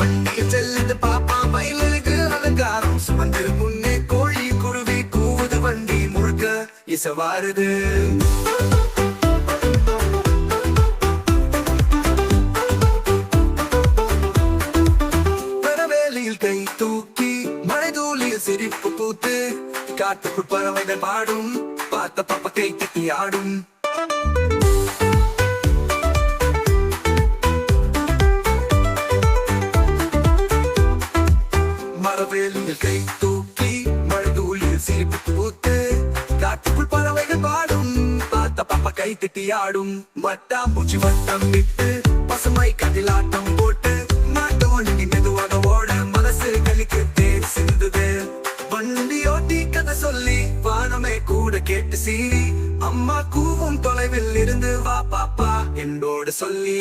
வண்டியில் செல்லுது பாப்பா மயிலுக்கு அலங்காரம் சுமந்து முன்னே கோழி குருவி கூவுது வண்டி முழுக்க இசைவாருது. பரவேலியில் கை தூக்கி மழை தூளியில் சிரிப்பு பூத்து காட்டுக்குள் பறவைகள் பாடும் பார்த்த பாப்பா கை தட்டி ஆடும். மரவேலியில் கை தூக்கி மழை தூளியில் சிரிப்பு பூத்து காட்டுக்குள் பறவைகள் பாடும் பார்த்த பாப்பா கை தட்டி ஆடும். வட்டாம்பூச்சி வட்டம் விட்டு பசுமை கதில் ஆட்டம் போட்டு மாட்டு வண்டி மெதுவாக ஓட மனசு கலிக்கு தேர் சிந்துது. வண்டி ஓட்டி கதை சொல்லி வானமே கூட கேட்டு சீறி அம்மா கூவும் தொலைவில் இருந்து வா பாப்பா என்னோடு சொல்லி.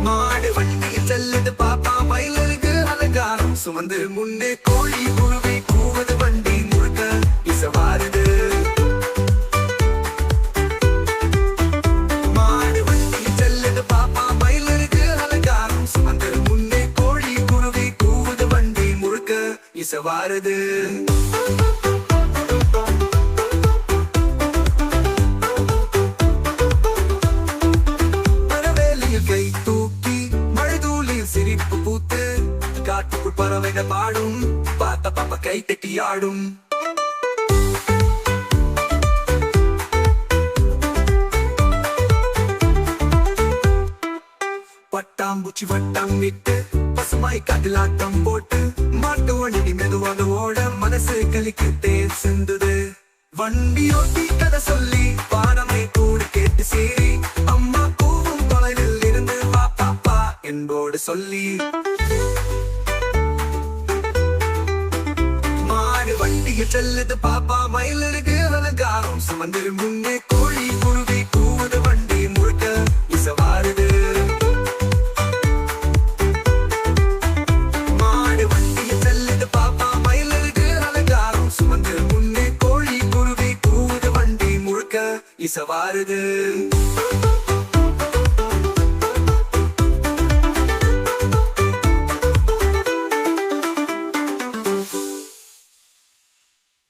மாடு வண்டியில் செல்லுது பாப்பா மயிலுக்கு அலங்காரம் சுமந்து முன்னே கோழி குருவி கூவது வண்டி முழுக்க இசைவாருது. மாடு வண்டியில் செல்லுது பாப்பா மயிலுக்கு அலங்காரம் சுமந்து முன்னே கோழி குருவி கூவது வண்டி முழுக்க இசைவாருது. கை தூக்கி மழை தூளில் சிரிப்பு பூத்து காட்டுக்குள் பறவைகள் பாடும் பார்த்த பாப்பா கை தட்டி ஆடும். பட்டாம்பூச்சி வட்டம் விட்டு பசுமை காட்டில் ஆட்டம் போட்டு மாட்டு வண்டி மெதுவாக ஓட மனசு கலிக்கு தேர் சிந்துது. வண்டி ஓட்டி கதை சொல்லி பாடமை கூட கேட்டு சீறி அம்மா கூவும் தொலைவில் இருந்து வா பாப்பா என்போடு சொல்லி. மாடு வண்டியில் செல்லுது பாப்பா மயிலுக்கு அலங்காரம் சுமந்து முன்னே கோழி குருவி கூவுது வண்டி முழுக்க இசைவாருது. மாடு வண்டியில் செல்லுது பாப்பா மயிலுக்கு அலங்காரம் சுமந்து முன்னே கோழி குருவி கூவுது வண்டி முழுக்க இசைவாருது.